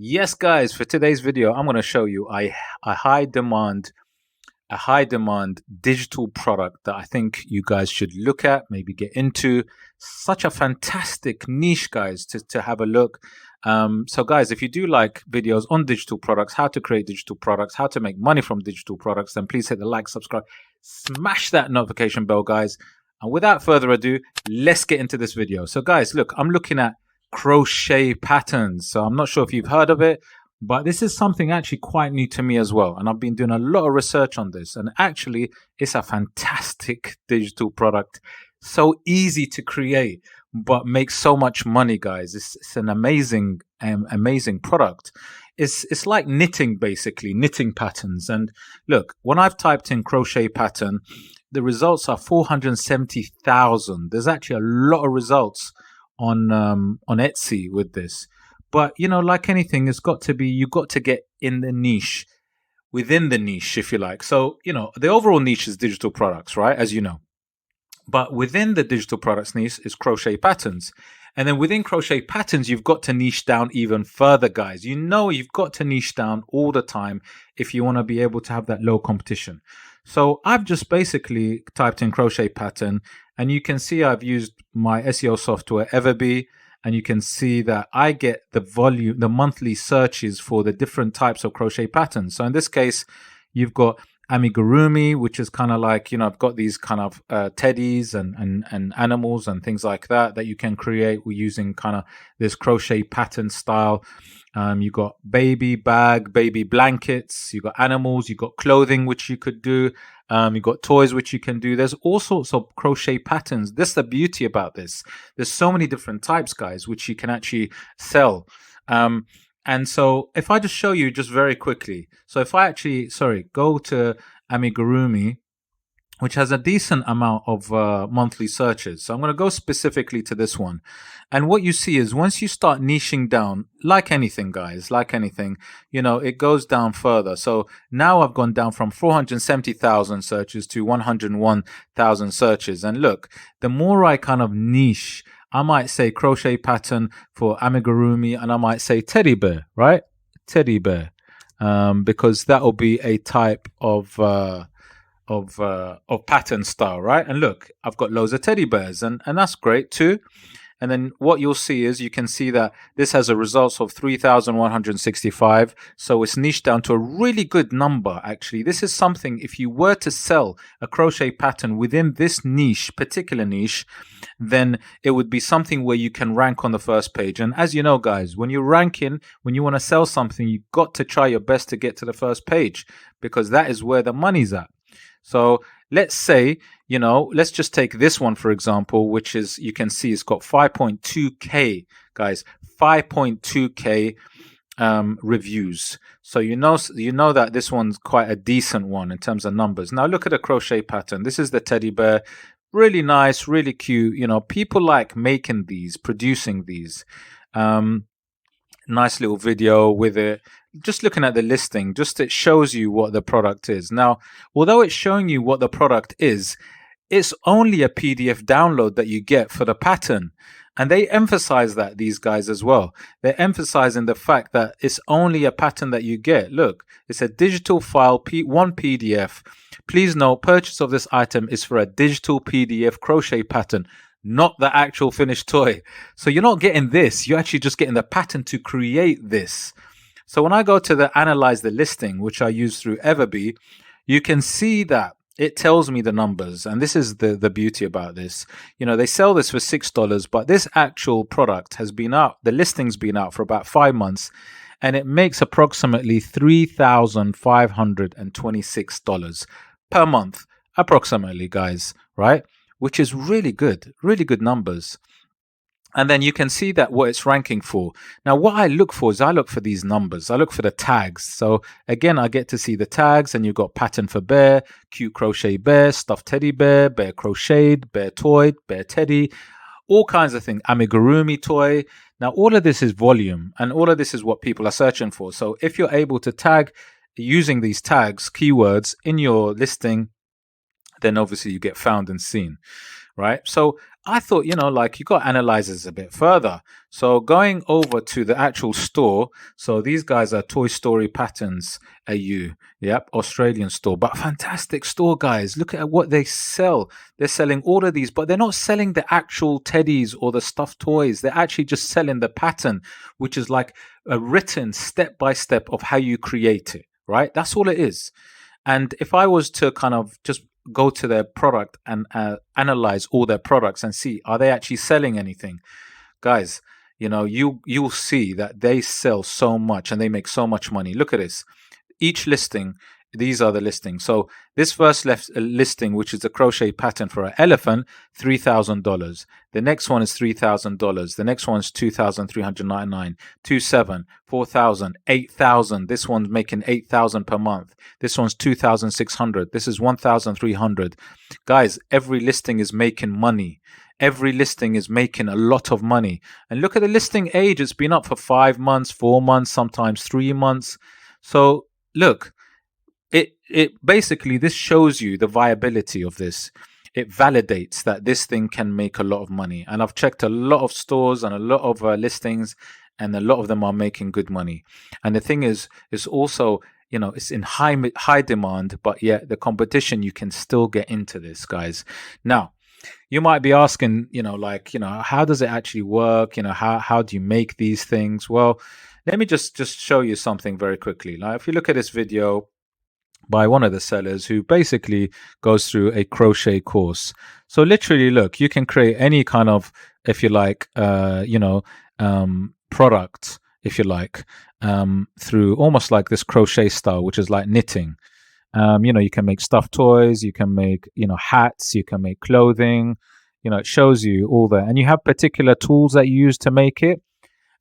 Yes, guys, for today's video, I'm going to show you a high demand digital product that I think you guys should look at, maybe get into. Such a fantastic niche, guys, to have a look. So guys, if you do like videos on digital products, how to create digital products, how to make money from digital products, then please hit the like, subscribe, smash that notification bell, guys. And without further ado, let's get into this video. So guys, look, I'm looking at crochet patterns. So I'm not sure if you've heard of it, but this is something actually quite new to me as well. And I've been doing a lot of research on this. And actually, it's a fantastic digital product. So easy to create, but makes so much money, guys. It's an amazing, amazing product. It's like knitting, basically, knitting patterns. And look, when I've typed in crochet pattern, the results are 470,000. There's actually a lot of results on Etsy with this. But you know, like anything, you've got to get in the niche, within the niche, if you like. So you know, the overall niche is digital products, right? As you know. But within the digital products niche is crochet patterns. And then within crochet patterns, you've got to niche down even further, guys. You know, you've got to niche down all the time if you want to be able to have that low competition. So I've just basically typed in crochet pattern, and you can see I've used my SEO software, EVERBEE, and you can see that I get the monthly searches for the different types of crochet patterns. So in this case, you've got Amigurumi, which is kind of like, you know, I've got these kind of teddies and animals and things like that you can create using kind of this crochet pattern style. You got baby bag, baby blankets, you got animals, you got clothing, which you could do. You got toys, which you can do. There's all sorts of crochet patterns. That's the beauty about this. There's so many different types, guys, which you can actually sell. And so if I just show you just very quickly, so if I actually, go to Amigurumi, which has a decent amount of monthly searches. So I'm going to go specifically to this one. And what you see is once you start niching down, like anything, guys, like anything, you know, it goes down further. So now I've gone down from 470,000 searches to 101,000 searches. And look, the more I kind of niche, I might say crochet pattern for Amigurumi, and I might say teddy bear, right? Teddy bear, because that will be a type of pattern style, right? And look, I've got loads of teddy bears, and that's great too. And then what you'll see is you can see that this has a results of 3,165. So it's niched down to a really good number, actually. This is something, if you were to sell a crochet pattern within this niche, particular niche, then it would be something where you can rank on the first page. And as you know, guys, when you're ranking, when you want to sell something, you've got to try your best to get to the first page, because that is where the money's at. So let's say, you know, let's just take this one, for example, which is, you can see it's got 5.2K, guys, 5.2K reviews. So you know that this one's quite a decent one in terms of numbers. Now look at the crochet pattern. This is the teddy bear. Really nice, really cute. You know, people like making these, producing these. Nice little video with it. Just looking at the listing, just it shows you what the product is. Now, although it's showing you what the product is, it's only a PDF download that you get for the pattern. And they emphasize that, these guys as well. They're emphasizing the fact that it's only a pattern that you get. Look, it's a digital file, one PDF. Please note, purchase of this item is for a digital PDF crochet pattern, not the actual finished toy. So you're not getting this. You're actually just getting the pattern to create this. So when I go to the analyze the listing, which I use through EVERBEE, you can see that it tells me the numbers. And this is the beauty about this. You know, they sell this for $6, but this actual product has been out, the listing's been out for about 5 months, and it makes approximately $3,526 per month, approximately, guys, right? Which is really good numbers. And then you can see that what it's ranking for. Now, what I look for is I look for these numbers. I look for the tags. So again, I get to see the tags, and you've got pattern for bear, cute crochet bear, stuffed teddy bear, bear crocheted, bear toyed, bear teddy, all kinds of things. Amigurumi toy. Now, all of this is volume, and all of this is what people are searching for. So if you're able to tag using these tags, keywords in your listing, then obviously you get found and seen. right? So I thought, like you got to analyze this a bit further. So going over to the actual store, so these guys are Toy Story Patterns AU, yep, Australian store, but fantastic store, guys. Look at what they sell. They're selling all of these, but they're not selling the actual teddies or the stuffed toys. They're actually just selling the pattern, which is like a written step by step of how you create it, right? That's all it is. And if I was to kind of just go to their product and analyze all their products and see, are they actually selling anything, guys? You'll see that they sell so much and they make so much money. Look at this. Each listing, these are the listings. So this first listing, which is a crochet pattern for an elephant, $3,000. The next one is $3,000. The next one is $2,399. 2,700, 4,000, 8,000. This one's making 8,000 per month. This one's 2,600. This is 1,300. Guys, every listing is making money. Every listing is making a lot of money. And look at the listing age. It's been up for 5 months, 4 months, sometimes 3 months. So look, it basically, this shows you the viability of this. It validates that this thing can make a lot of money. And I've checked a lot of stores and a lot of listings, and a lot of them are making good money. And the thing is, it's also, it's in high demand, but yet the competition, you can still get into this, guys. Now, you might be asking, how does it actually work? How do you make these things? Well, let me just show you something very quickly. Like, if you look at this video by one of the sellers who basically goes through a crochet course. So literally, look, you can create any kind of, if you like, product, if you like, through almost like this crochet style, which is like knitting. You can make stuffed toys, you can make, hats, you can make clothing. It shows you all that, and you have particular tools that you use to make it.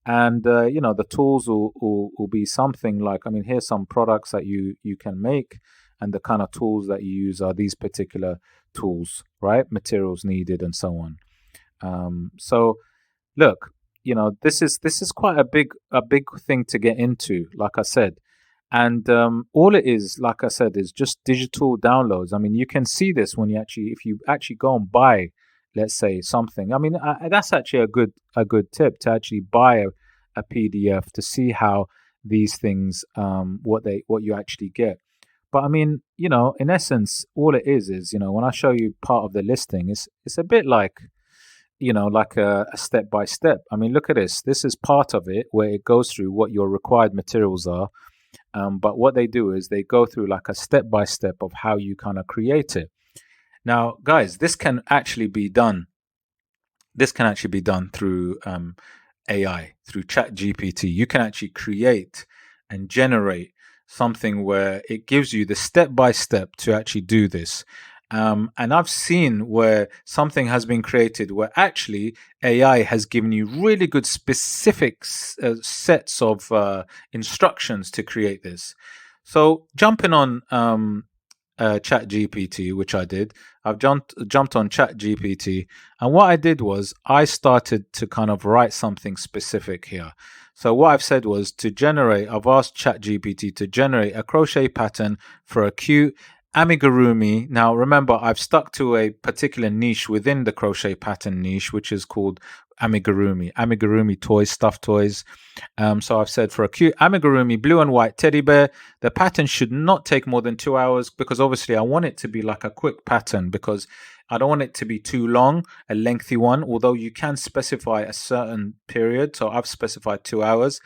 And the tools will be something like, here's some products that you can make, and the kind of tools that you use are these particular tools, right? Materials needed and so on. So look, this is quite a big thing to get into, like I said. And all it is, like I said, is just digital downloads. You can see this when if you actually go and buy, let's say, something. That's actually a good tip, to actually buy a PDF to see how these things, what you actually get. But in essence, all it is when I show you part of the listing, it's a bit like, like a step by step. Look at this. This is part of it where it goes through what your required materials are. But what they do is they go through like a step by step of how you kind of create it. Now, guys, this can actually be done. This can actually be done through AI, through ChatGPT. You can actually create and generate something where it gives you the step by step to actually do this. And I've seen where something has been created where actually AI has given you really good specific sets of instructions to create this. So jumping on ChatGPT, which I did, I've jumped on ChatGPT, and what I did was I started to kind of write something specific here. So what I've said was I've asked ChatGPT to generate a crochet pattern for a cute amigurumi. Now, remember, I've stuck to a particular niche within the crochet pattern niche, which is called amigurumi toys, stuffed toys. So I've said for a cute amigurumi blue and white teddy bear, the pattern should not take more than 2 hours, because obviously I want it to be like a quick pattern, because I don't want it to be too long, a lengthy one, although you can specify a certain period. So I've specified 2 hours.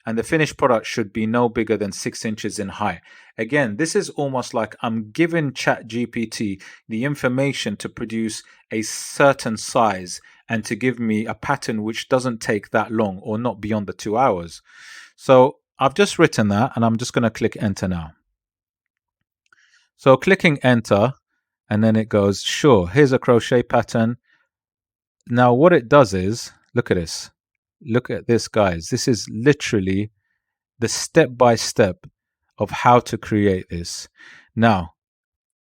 And the finished product should be no bigger than 6 inches in height. Again, this is almost like I'm giving ChatGPT the information to produce a certain size and to give me a pattern which doesn't take that long, or not beyond the 2 hours. So I've just written that, and I'm just going to click enter now. So clicking enter, and then it goes, sure, here's a crochet pattern. Now what it does is, look at this. Look at this, guys. This is literally the step-by-step of how to create this. Now,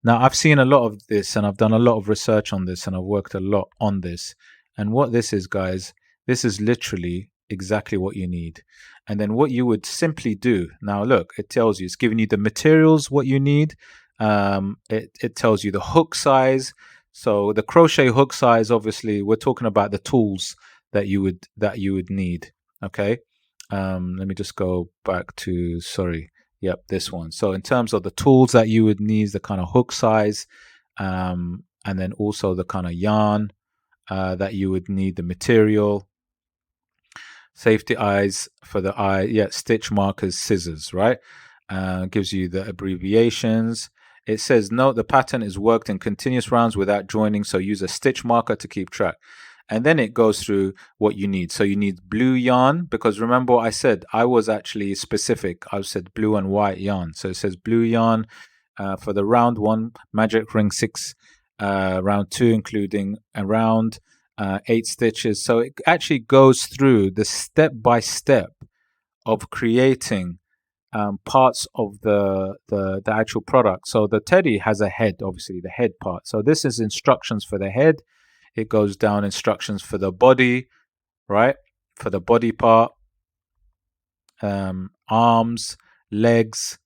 I've seen a lot of this, and I've done a lot of research on this, and I've worked a lot on this. And what this is, guys, this is literally exactly what you need. And then what you would simply do, now look, it tells you, it's giving you the materials, what you need. It tells you the hook size. So the crochet hook size, obviously, we're talking about the tools that you would need. Okay. Let me just go back to, sorry. Yep, this one. So in terms of the tools that you would need, the kind of hook size, and then also the kind of yarn that you would need, the material, safety eyes for the eye, yeah, stitch markers, scissors, right? Gives you the abbreviations. It says, note the pattern is worked in continuous rounds without joining, so use a stitch marker to keep track. And then it goes through what you need. So you need blue yarn, because remember what I said, I was actually specific. I said blue and white yarn. So it says blue yarn for the round 1, magic ring 6, round 2, including around 8 stitches. So it actually goes through the step-by-step of creating parts of the actual product. So the teddy has a head, obviously, the head part. So this is instructions for the head. It goes down instructions for the body, right? For the body part, arms, legs,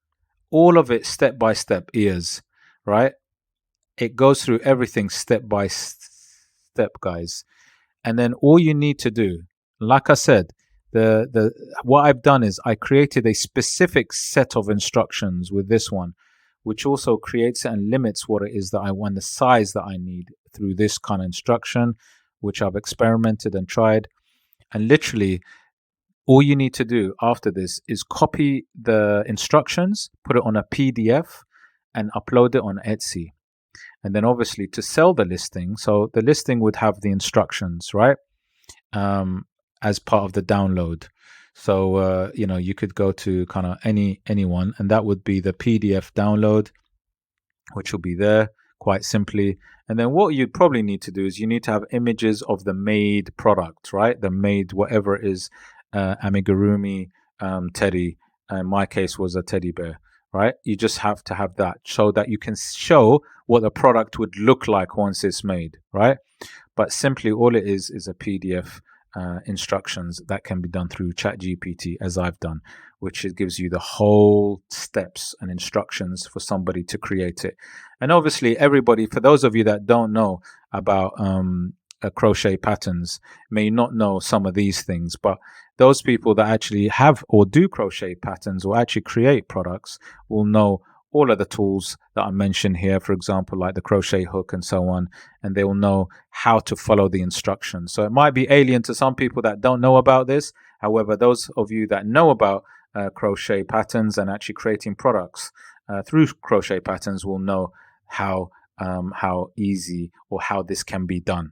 all of it step by step, ears, right? It goes through everything step by step, guys. And then all you need to do, like I said, what I've done is I created a specific set of instructions with this one, which also creates and limits what it is that I want, the size that I need through this kind of instruction, which I've experimented and tried. And literally, all you need to do after this is copy the instructions, put it on a PDF, and upload it on Etsy. And then obviously to sell the listing, so the listing would have the instructions, right? As part of the download. So, you could go to kind of anyone, and that would be the PDF download, which will be there quite simply. And then what you'd probably need to do is you need to have images of the made product, right? The made, whatever it is, Amigurumi teddy. In my case was a teddy bear, right? You just have to have that so that you can show what the product would look like once it's made, right? But simply all it is a PDF instructions that can be done through ChatGPT, as I've done, which it gives you the whole steps and instructions for somebody to create it. And obviously everybody, for those of you that don't know about crochet patterns, may not know some of these things, but those people that actually have or do crochet patterns or actually create products will know all of the tools that I mentioned here, for example, like the crochet hook and so on, and they will know how to follow the instructions. So it might be alien to some people that don't know about this. However, those of you that know about crochet patterns and actually creating products through crochet patterns will know how easy or how this can be done.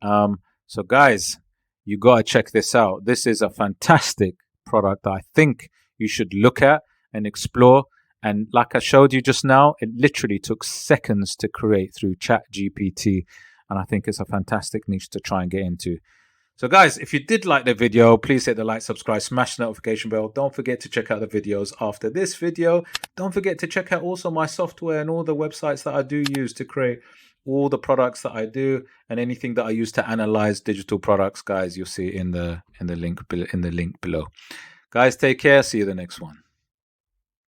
So guys, you got to check this out. This is a fantastic product that I think you should look at and explore. And like I showed you just now, it literally took seconds to create through ChatGPT. And I think it's a fantastic niche to try and get into. So guys, if you did like the video, please hit the like, subscribe, smash the notification bell. Don't forget to check out the videos after this video. Don't forget to check out also my software and all the websites that I do use to create all the products that I do and anything that I use to analyze digital products. Guys, you'll see in the link below. Guys, take care. See you the next one.